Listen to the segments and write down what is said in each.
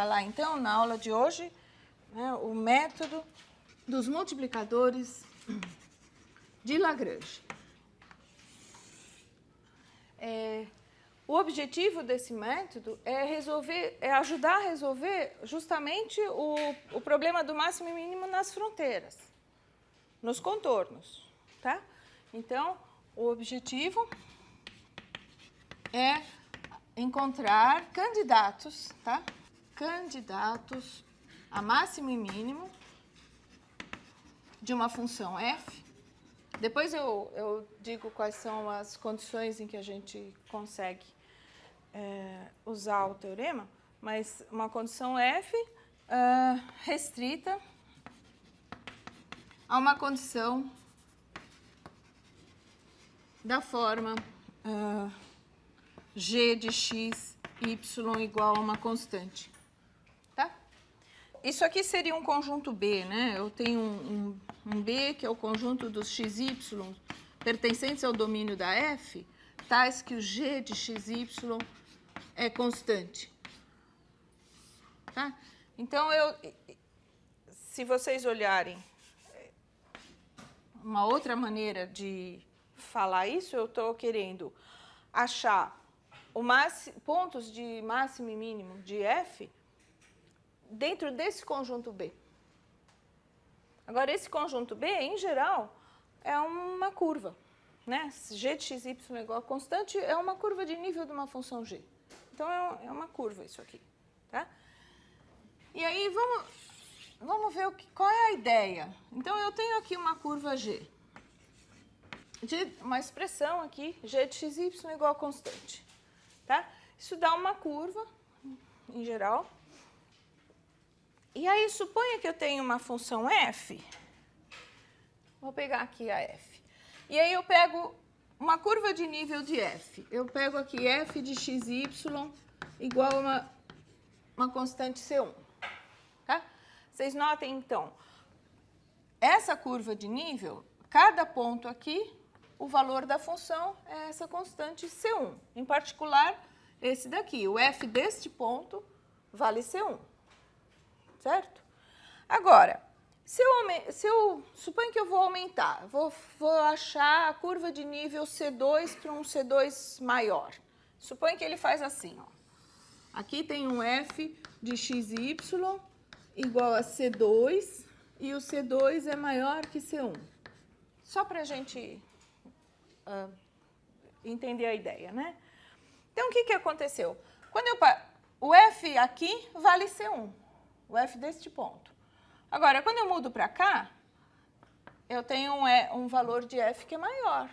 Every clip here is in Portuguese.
falar, então, na aula de hoje, né, o método dos multiplicadores de Lagrange. O objetivo desse método é ajudar a resolver justamente o problema do máximo e mínimo nas fronteiras, nos contornos, tá? Então, o objetivo é encontrar candidatos, tá? Candidatos a máximo e mínimo de uma função f. Depois eu digo quais são as condições em que a gente consegue usar o teorema, mas uma condição f restrita a uma condição da forma g de x, y igual a uma constante. Tá? Isso aqui seria um conjunto B, né? Eu tenho um B, que é o conjunto dos x, y pertencentes ao domínio da f, tais que o g de x, y é constante. Tá? Então, se vocês olharem uma outra maneira de falar isso, eu estou querendo achar pontos de máximo e mínimo de f dentro desse conjunto B. Agora, esse conjunto B, em geral, é uma curva, né? G de x, y igual a constante é uma curva de nível de uma função g. Então, é uma curva isso aqui, tá? E aí, vamos ver qual é a ideia. Então, eu tenho aqui uma curva g, de uma expressão aqui, g de x, y igual a constante, tá? Isso dá uma curva, em geral. E aí, suponha que eu tenho uma função f. Vou pegar aqui a f. E aí, eu pego uma curva de nível de f. Eu pego aqui f de x, y igual a uma constante C1. Tá? Vocês notem, então, essa curva de nível, cada ponto aqui, o valor da função é essa constante C1. Em particular, esse daqui. O f deste ponto vale C1. Certo? Agora, suponho que eu vou aumentar, vou achar a curva de nível C2 para um C2 maior. Suponho que ele faz assim, ó. Aqui tem um f de x, y igual a C2 e o C2 é maior que C1. Só para a gente entender a ideia, né? Então, o que aconteceu? O f aqui vale C1. O f deste ponto. Agora, quando eu mudo para cá, eu tenho um valor de f que é maior.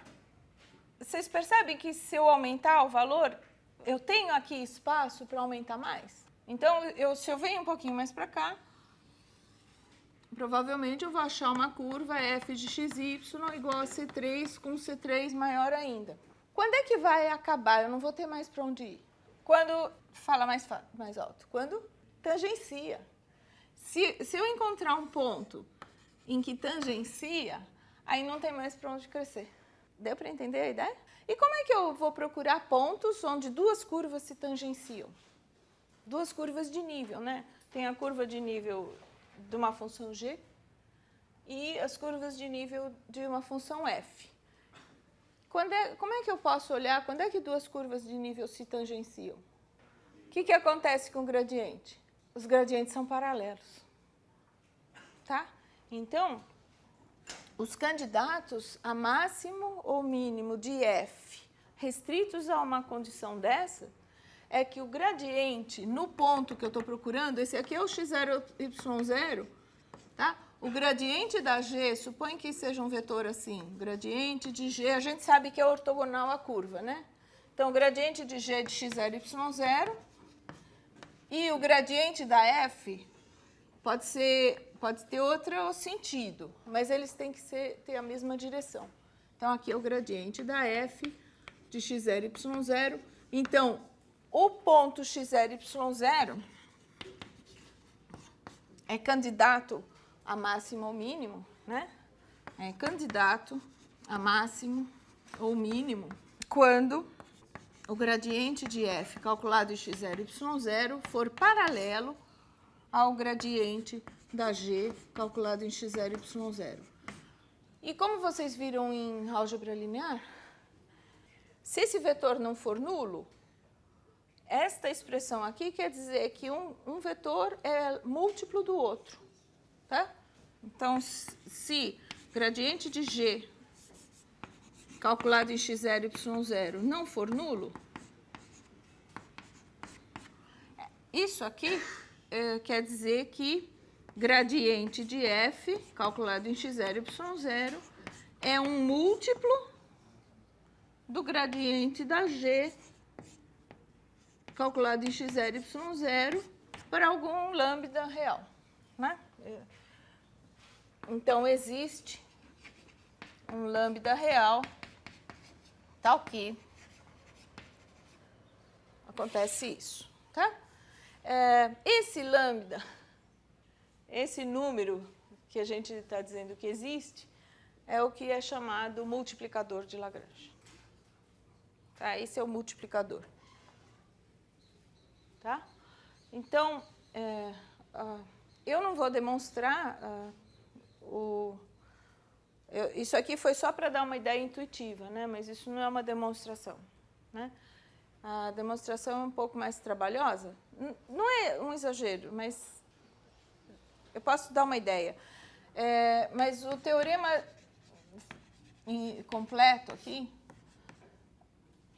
Vocês percebem que se eu aumentar o valor, eu tenho aqui espaço para aumentar mais? Então, se eu venho um pouquinho mais para cá, provavelmente eu vou achar uma curva f de x, y igual a C3 com C3 maior ainda. Quando é que vai acabar? Eu não vou ter mais para onde ir. Quando, fala mais alto, quando tangencia. Se eu encontrar um ponto em que tangencia, aí não tem mais para onde crescer. Deu para entender a ideia? E como é que eu vou procurar pontos onde duas curvas se tangenciam? Duas curvas de nível, né? Tem a curva de nível de uma função g e as curvas de nível de uma função f. Como é que eu posso olhar quando é que duas curvas de nível se tangenciam? O que acontece com o gradiente? Os gradientes são paralelos, tá? Então, os candidatos a máximo ou mínimo de f restritos a uma condição dessa é que o gradiente no ponto que eu estou procurando, esse aqui é o x0, y0, tá? O gradiente da g, supõe que seja um vetor assim, gradiente de g, a gente sabe que é ortogonal à curva, né? Então, o gradiente de g de x0, y0 e o gradiente da f pode ter outro sentido, mas eles têm que ter a mesma direção. Então, aqui é o gradiente da f de x0, y0. Então, o ponto x0, y0 é candidato a máximo ou mínimo, né? É candidato a máximo ou mínimo quando o gradiente de f calculado em x0, y0 for paralelo ao gradiente da G calculado em x0, y0. E como vocês viram em álgebra linear, se esse vetor não for nulo, esta expressão aqui quer dizer que um vetor é múltiplo do outro, tá? Então, se gradiente de G calculado em x0, y0 não for nulo, isso aqui quer dizer que gradiente de f calculado em x0, y0 é um múltiplo do gradiente da G calculado em x0, y0 para algum lambda real, né? Então, existe um lambda real tal que acontece isso, tá? Esse lambda, esse número que a gente está dizendo que existe, é o que é chamado multiplicador de Lagrange. Tá? Esse é o multiplicador. Tá? Então, eu não vou demonstrar isso aqui foi só para dar uma ideia intuitiva, né? Mas isso não é uma demonstração, né? A demonstração é um pouco mais trabalhosa. Não é um exagero, mas eu posso dar uma ideia. Mas o teorema completo aqui,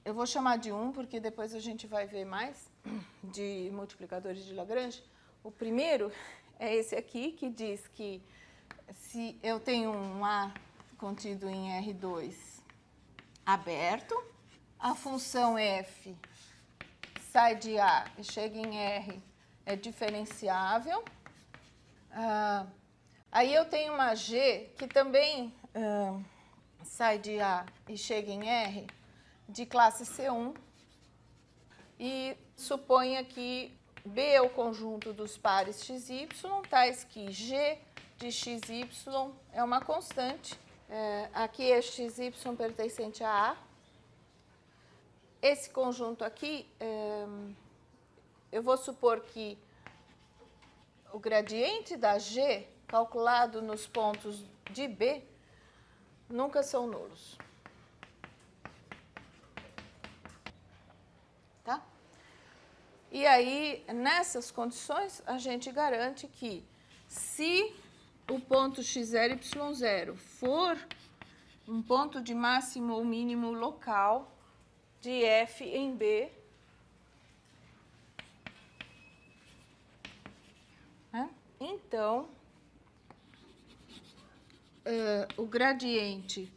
eu vou chamar de 1, porque depois a gente vai ver mais de multiplicadores de Lagrange. O primeiro é esse aqui, que diz que se eu tenho um A contido em R2 aberto, a função f sai de A e chega em R é diferenciável. Aí eu tenho uma G que também sai de A e chega em R de classe C1 e suponha que B é o conjunto dos pares XY, tais que G de XY é uma constante. Aqui é XY pertencente a A. Esse conjunto aqui, eu vou supor que o gradiente da G, calculado nos pontos de B, nunca são nulos. Tá? E aí, nessas condições, a gente garante que se o ponto x0, y0 for um ponto de máximo ou mínimo local de f em B, né? Então, o gradiente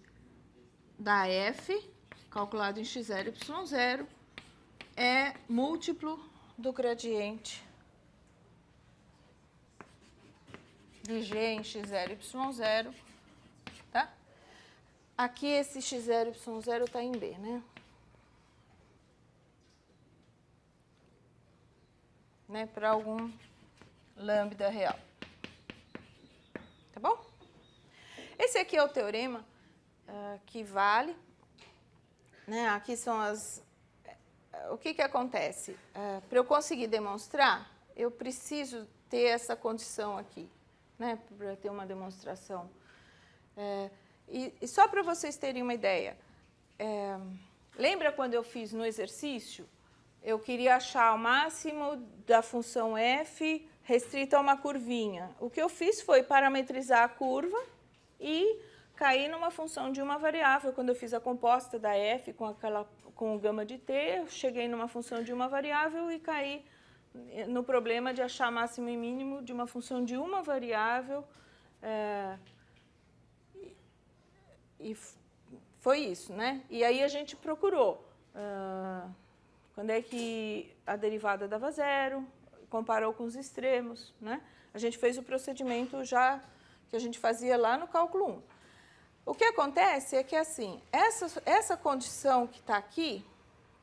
da f, calculado em x0, y0, é múltiplo do gradiente de G em x0, y0, tá? Aqui esse x0, y0 está em B, né? Para algum lambda real. Tá bom? Esse aqui é o teorema que vale, né? Aqui são as... O que acontece? Para eu conseguir demonstrar, eu preciso ter essa condição aqui, né? Para ter uma demonstração. E só para vocês terem uma ideia, lembra quando eu fiz no exercício? Eu queria achar o máximo da função f restrita a uma curvinha. O que eu fiz foi parametrizar a curva e cair numa função de uma variável. Quando eu fiz a composta da f com o gama de t, eu cheguei numa função de uma variável e caí no problema de achar máximo e mínimo de uma função de uma variável. E foi isso, né? E aí a gente procurou quando é que a derivada dava zero, comparou com os extremos, né? A gente fez o procedimento já que a gente fazia lá no cálculo 1. O que acontece é que, assim, essa condição que está aqui,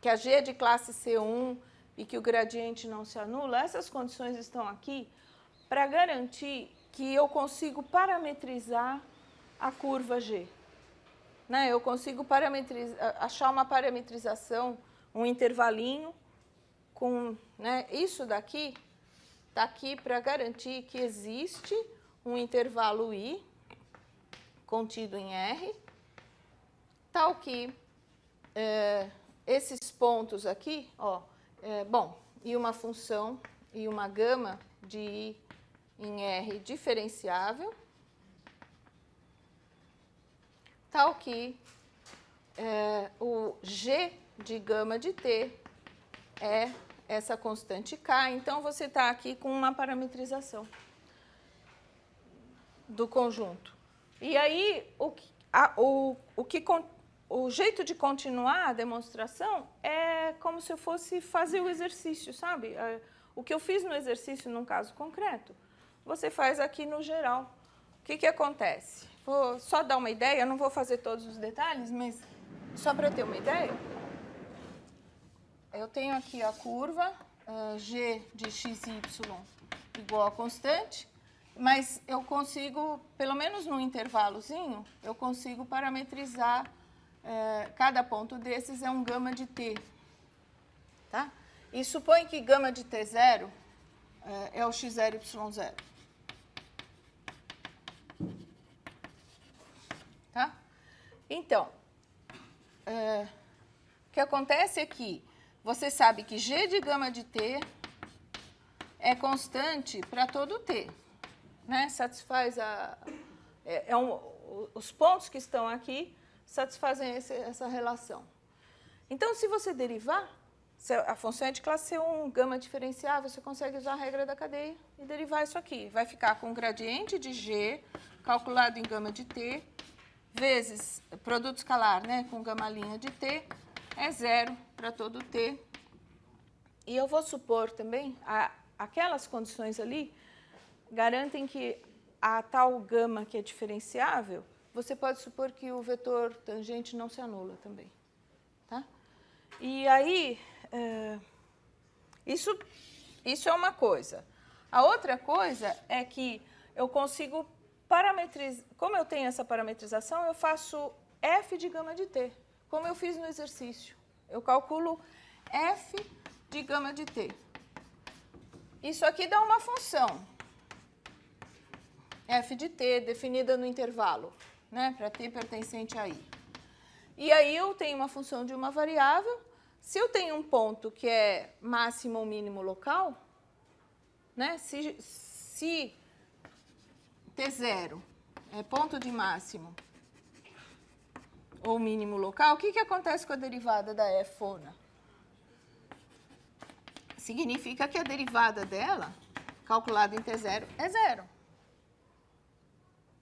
que a G é de classe C1 e que o gradiente não se anula, essas condições estão aqui para garantir que eu consigo parametrizar a curva G. Né? Eu consigo achar uma parametrização, um intervalinho com, né, isso daqui está aqui para garantir que existe um intervalo I contido em R, tal que esses pontos aqui, ó, e uma função e uma gama de I em R diferenciável, tal que o G de gama de T é essa constante K. Então, você está aqui com uma parametrização do conjunto. E aí, o jeito de continuar a demonstração é como se eu fosse fazer o exercício, sabe? O que eu fiz no exercício num caso concreto, você faz aqui no geral. O que acontece? Vou só dar uma ideia, eu não vou fazer todos os detalhes, mas só para ter uma ideia, eu tenho aqui a curva G de xy igual a constante, mas eu consigo, pelo menos no intervalozinho, eu consigo parametrizar, cada ponto desses é um gama de T. Tá? E supõe que gama de T0 é o x0, y0. Tá? Então, o que acontece é que você sabe que G de gama de T é constante para todo T. Né? Satisfaz os pontos que estão aqui satisfazem essa relação. Então, se você derivar, se a função é de classe C1, gama diferenciável, você consegue usar a regra da cadeia e derivar isso aqui. Vai ficar com o gradiente de G, calculado em gama de T, vezes produto escalar, né, com gama' de T, é zero para todo T. E eu vou supor também, aquelas condições ali garantem que a tal gama que é diferenciável, você pode supor que o vetor tangente não se anula também. Tá? E aí, isso é uma coisa. A outra coisa é que eu consigo parametrizar, como eu tenho essa parametrização, eu faço f de gama de T, como eu fiz no exercício. Eu calculo f de gama de T. Isso aqui dá uma função, f de T, definida no intervalo, né, para T pertencente a I. E aí eu tenho uma função de uma variável. Se eu tenho um ponto que é máximo ou mínimo local, né, se T0 é ponto de máximo ou mínimo local, o que acontece com a derivada da Fona? Significa que a derivada dela, calculada em T0, é zero.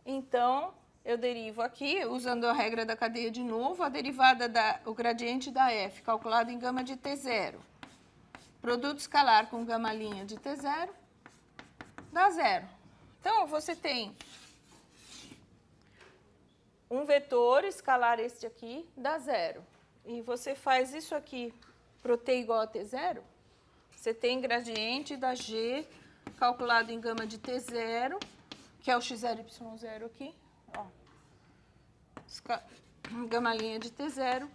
Então, eu derivo aqui, usando a regra da cadeia de novo, a derivada o gradiente da F, calculado em gama de T0, produto escalar com gama' de T0, dá zero. Então, você tem um vetor escalar este aqui, dá zero. E você faz isso aqui para o T igual a T0, você tem gradiente da G, calculado em gama de T0, que é o x0, y0 aqui, ó. Gama' de T0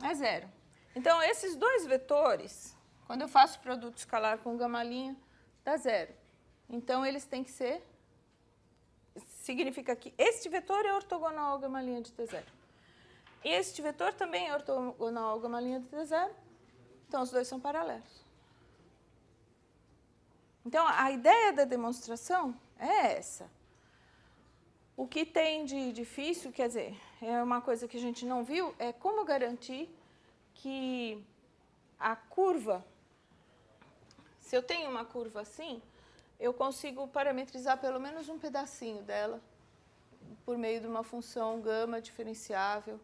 é zero. Então, esses dois vetores, quando eu faço produto escalar com gama', dá zero. Então, eles têm que ser... Significa que este vetor é ortogonal ao gama' de T0. E este vetor também é ortogonal ao gama' de T0. Então, os dois são paralelos. Então, a ideia da demonstração é essa. O que tem de difícil, quer dizer, é uma coisa que a gente não viu, é como garantir que a curva, se eu tenho uma curva assim, eu consigo parametrizar pelo menos um pedacinho dela por meio de uma função gama diferenciável,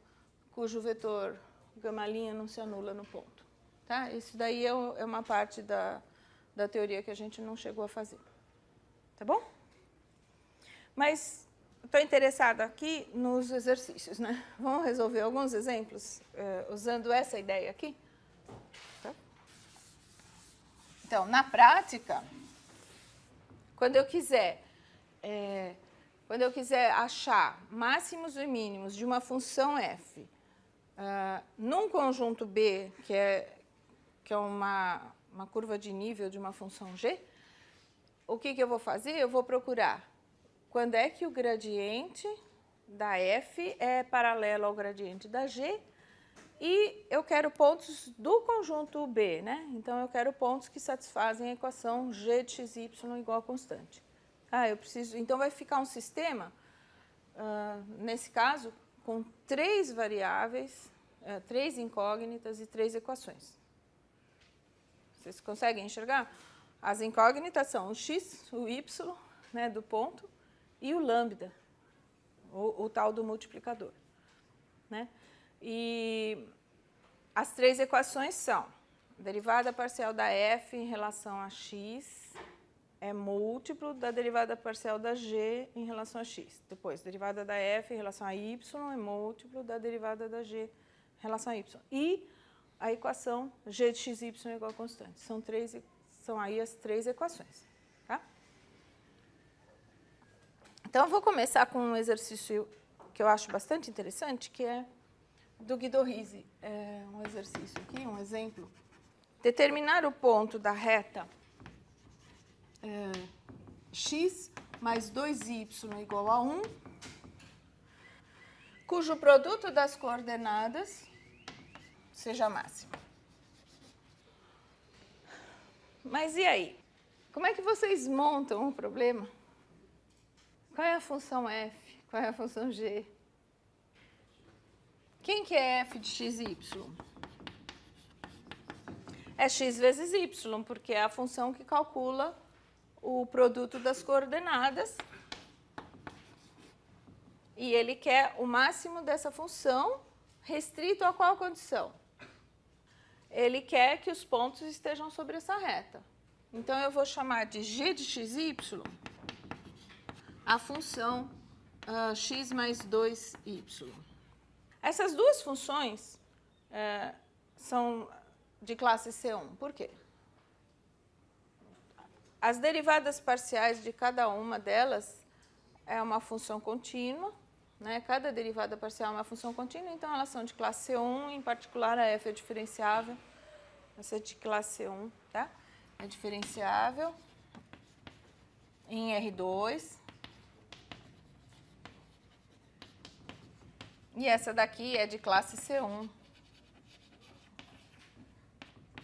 cujo vetor gama' não se anula no ponto. Tá? Isso daí é uma parte da teoria que a gente não chegou a fazer. Tá bom? Mas estou interessada aqui nos exercícios, né? Vamos resolver alguns exemplos usando essa ideia aqui? Tá? Então, na prática, quando eu quiser achar máximos e mínimos de uma função f num conjunto B, que é uma curva de nível de uma função g, o que eu vou fazer? Eu vou procurar quando é que o gradiente da F é paralelo ao gradiente da G e eu quero pontos do conjunto B, né? Então, eu quero pontos que satisfazem a equação G de xy igual a constante. Eu preciso, então, vai ficar um sistema, nesse caso, com 3 variáveis, 3 incógnitas e 3 equações. Vocês conseguem enxergar? As incógnitas são o x, o y, né, do ponto, e o lambda, o tal do multiplicador, né? E as 3 equações são: derivada parcial da f em relação a x é múltiplo da derivada parcial da g em relação a x. Depois, derivada da f em relação a y é múltiplo da derivada da g em relação a y. E a equação g de xy igual a constante. São aí as 3 equações. Tá? Então, eu vou começar com um exercício que eu acho bastante interessante, que é do Guido Risi. É um exercício aqui, um exemplo. Determinar o ponto da reta x mais 2y igual a 1, cujo produto das coordenadas seja máximo. Mas e aí? Como é que vocês montam um problema? Qual é a função f? Qual é a função g? Quem que é f de xy? É x vezes y, porque é a função que calcula o produto das coordenadas. E ele quer o máximo dessa função, restrito a qual condição? Ele quer que os pontos estejam sobre essa reta. Então, eu vou chamar de g de xy a função x mais 2y. Essas duas funções são de classe C1. Por quê? As derivadas parciais de cada uma delas é uma função contínua, né? Cada derivada parcial é uma função contínua, então elas são de classe C1, em particular a f é diferenciável. Essa é de classe C1, tá? É diferenciável em R2. E essa daqui é de classe C1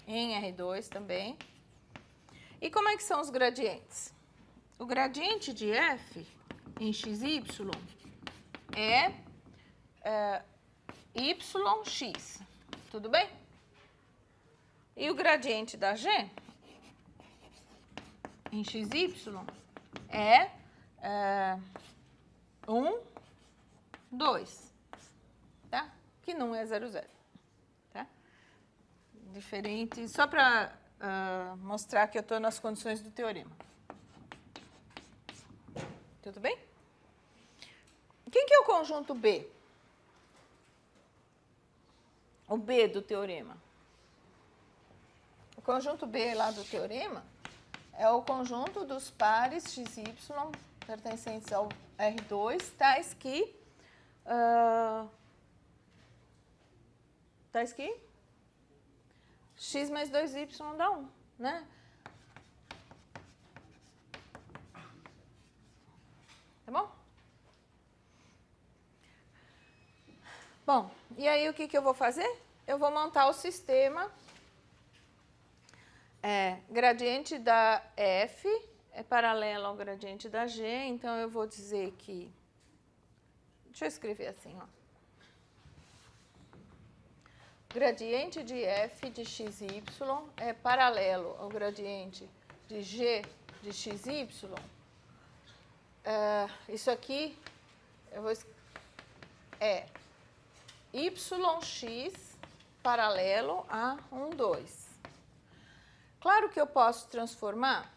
em R2 também. E como é que são os gradientes? O gradiente de f em xy é yx, tudo bem? E o gradiente da g em xy é 1, 2, tá? Que não é 0, 0, tá? Diferente, só para mostrar que eu estou nas condições do teorema. Tudo bem? Quem que é o conjunto B? O B do teorema. O conjunto B lá do teorema é o conjunto dos pares xy pertencentes ao R2, tais que x mais 2y dá 1, né? Tá bom? Bom, e aí o que eu vou fazer? Eu vou montar o sistema. Gradiente da f é paralelo ao gradiente da g, então eu vou dizer que... Deixa eu escrever assim, ó. Gradiente de f de xy é paralelo ao gradiente de g de xy. Isso aqui é yx paralelo a 1, 2. Claro que eu posso transformar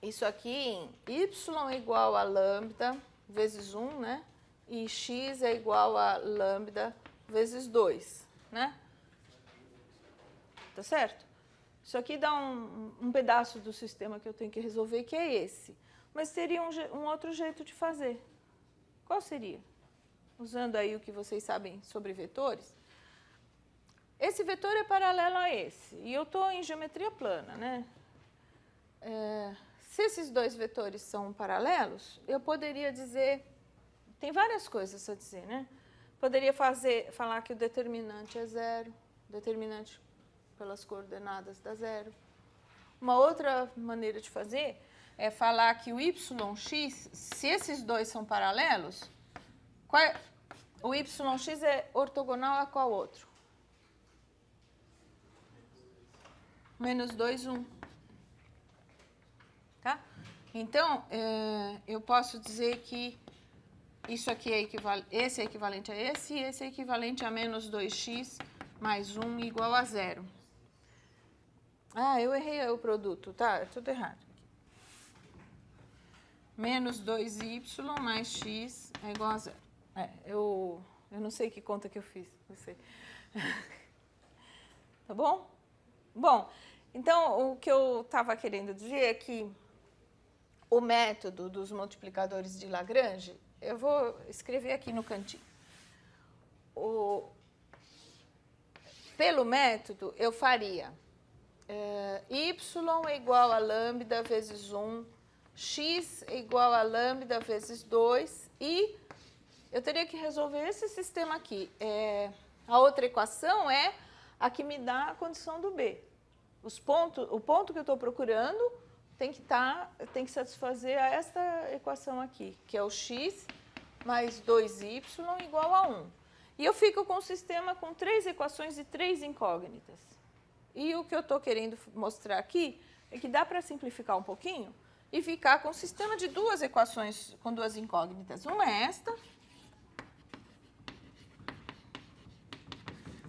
isso aqui em y igual a lambda vezes 1, né? E x é igual a lambda vezes 2, né? Tá certo? Isso aqui dá um pedaço do sistema que eu tenho que resolver, que é esse. Mas teria um outro jeito de fazer. Qual seria? Usando aí o que vocês sabem sobre vetores. Esse vetor é paralelo a esse. E eu estou em geometria plana, né? se esses dois vetores são paralelos, eu poderia dizer, tem várias coisas a dizer, né? Poderia falar que o determinante é zero, determinante pelas coordenadas dá zero. Uma outra maneira de fazer é falar que o yx, se esses dois são paralelos, o yx é ortogonal a qual outro? Menos 2, 1. Tá? Então, eu posso dizer que isso aqui esse é equivalente a esse, e esse é equivalente a menos 2x mais 1 igual a zero. Ah, eu errei o produto, tá? É tudo errado. Menos 2y mais x é igual a zero. Eu não sei que conta que eu fiz, não sei. Tá bom? Bom, então, o que eu estava querendo dizer é que o método dos multiplicadores de Lagrange, eu vou escrever aqui no cantinho. Pelo método, eu faria y é igual a lambda vezes 1, x é igual a lambda vezes 2, e eu teria que resolver esse sistema aqui. A outra equação é a que me dá a condição do B. O ponto que eu estou procurando tem que satisfazer a esta equação aqui, que é o x mais 2y igual a 1. E eu fico com um sistema com 3 equações e 3 incógnitas. E o que eu estou querendo mostrar aqui é que dá para simplificar um pouquinho e ficar com um sistema de 2 equações com 2 incógnitas. Uma é esta,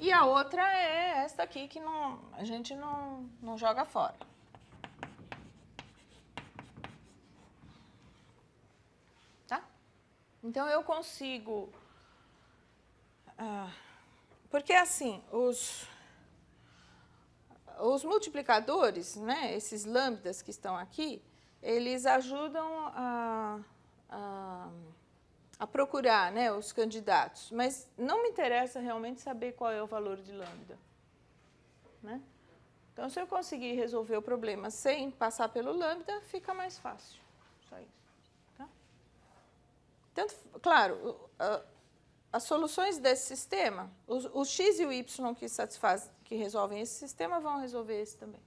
e a outra é esta aqui, que a gente não joga fora. Tá? Então, eu consigo... porque, assim, os multiplicadores, né, esses lambdas que estão aqui, eles ajudam a procurar, né, os candidatos, mas não me interessa realmente saber qual é o valor de lambda. Né? Então, se eu conseguir resolver o problema sem passar pelo lambda, fica mais fácil. Só isso. Tá? Claro, as soluções desse sistema, o x e o y que resolvem esse sistema vão resolver esse também.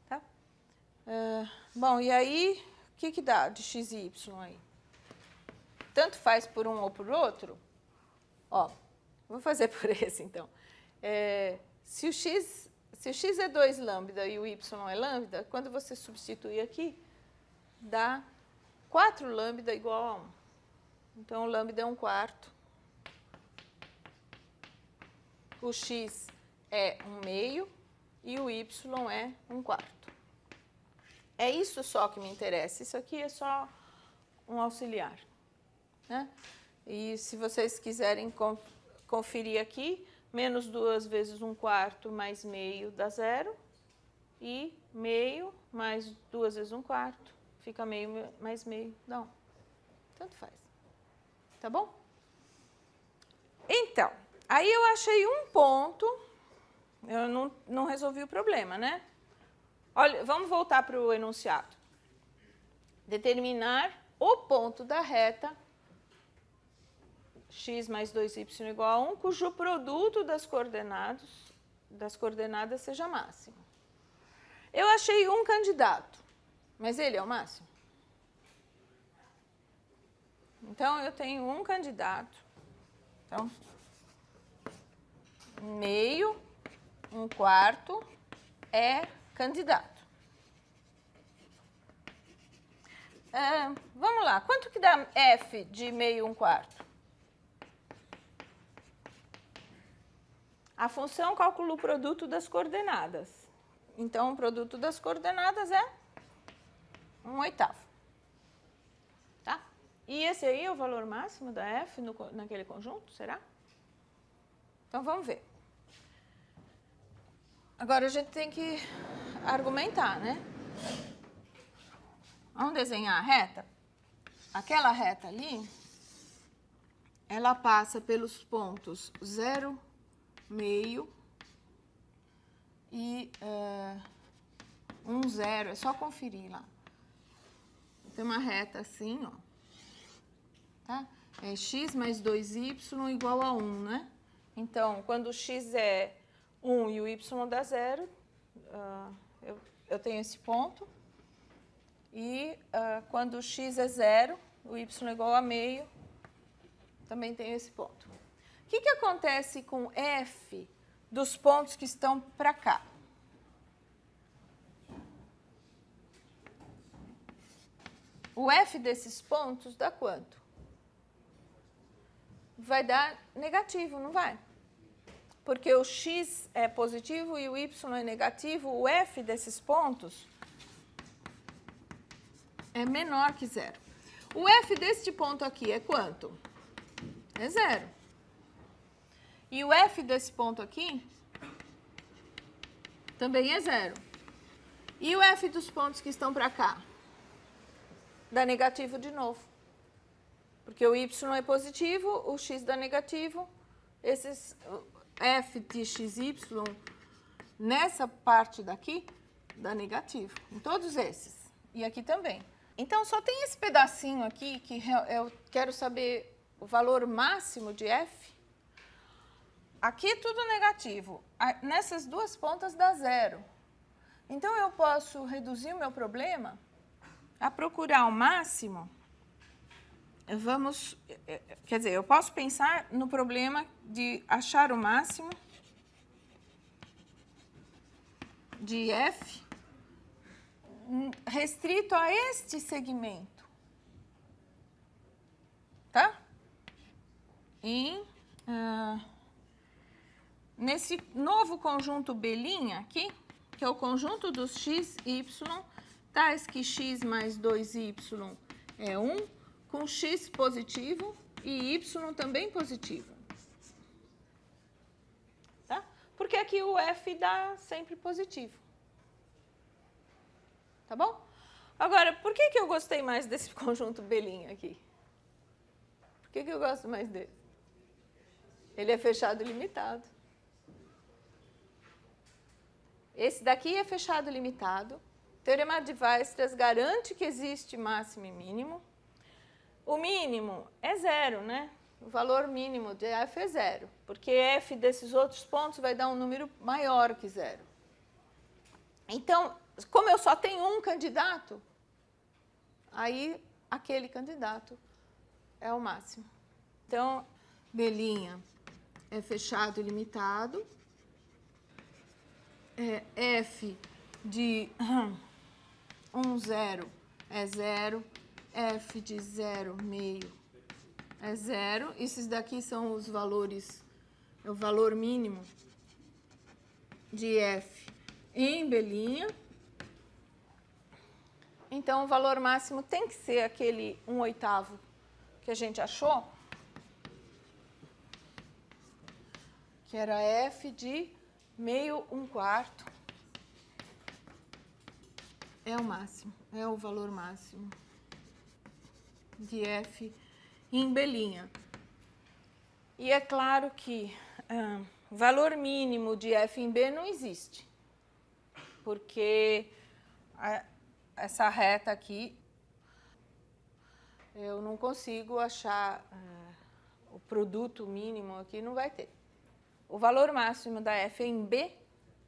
Tá? Bom, e aí, o que dá de x e y aí? Tanto faz por um ou por outro. Ó, vou fazer por esse, então. Se o x é 2 lambda e o y é lambda, quando você substituir aqui, dá 4 lambda igual a 1. Então, o lambda é 1/4. O x é 1/2 e o y é 1/4. É isso só que me interessa. Isso aqui é só um auxiliar. Né? E se vocês quiserem conferir aqui, menos 2 vezes 1/4 mais meio dá 0. E meio mais 2 vezes 1/4 fica meio mais meio dá 1. Tanto faz. Tá bom? Então, aí eu achei um ponto, eu não resolvi o problema, né? Olha, vamos voltar para o enunciado. Determinar o ponto da reta x mais 2y igual a 1, cujo produto das coordenadas seja máximo. Eu achei um candidato, mas ele é o máximo? Então, eu tenho um candidato. Então, 1/2, 1/4 é candidato. Vamos lá, quanto que dá f de meio 1/4? A função calcula o produto das coordenadas. Então, o produto das coordenadas é 1/8. Tá? E esse aí é o valor máximo da f naquele conjunto, será? Então, vamos ver. Agora, a gente tem que argumentar, né? Vamos desenhar a reta? Aquela reta ali, ela passa pelos pontos 0, meio e 1, 0, é só conferir lá. Tem uma reta assim, ó. Tá? É x mais 2y igual a 1, né? Então, quando o x é 1 e o y dá 0, eu tenho esse ponto. E quando o x é 0, o y é igual a meio, também tenho esse ponto. O que acontece com f dos pontos que estão para cá? O f desses pontos dá quanto? Vai dar negativo, não vai? Porque o x é positivo e o y é negativo, o f desses pontos é menor que 0. O f deste ponto aqui é quanto? É 0. E o f desse ponto aqui também é 0. E o f dos pontos que estão para cá? Dá negativo de novo. Porque o y é positivo, o x dá negativo. Esses f de xy, nessa parte daqui, dá negativo. Em todos esses. E aqui também. Então, só tem esse pedacinho aqui que eu quero saber o valor máximo de f. Aqui tudo negativo. Nessas duas pontas dá 0. Então, eu posso reduzir o meu problema a procurar o máximo. Quer dizer, eu posso pensar no problema de achar o máximo de f restrito a este segmento, tá? Nesse novo conjunto B' aqui, que é o conjunto dos x, y, tais que x mais 2y é 1, com x positivo e y também positivo. Tá? Porque aqui o f dá sempre positivo. Tá bom? Agora, por que eu gostei mais desse conjunto B' aqui? Por que eu gosto mais dele? Ele é fechado e limitado. Esse daqui é fechado e limitado. O Teorema de Weierstrass garante que existe máximo e mínimo. O mínimo é 0, né? O valor mínimo de f é 0, porque f desses outros pontos vai dar um número maior que 0. Então, como eu só tenho um candidato, aí aquele candidato é o máximo. Então, B' é fechado e limitado. F de 1, 0 é 0. F de 0, meio é 0. Esses daqui são os valores, é o valor mínimo de f em B'. Então, o valor máximo tem que ser aquele 1/8 que a gente achou, que era f de meio 1/4. É o máximo, é o valor máximo de f em B'. E é claro que o valor mínimo de f em B não existe, porque essa reta aqui, eu não consigo achar o produto mínimo aqui, não vai ter. O valor máximo da f em B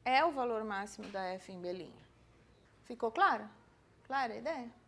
é o valor máximo da f em B'. Ficou claro? Clara a ideia?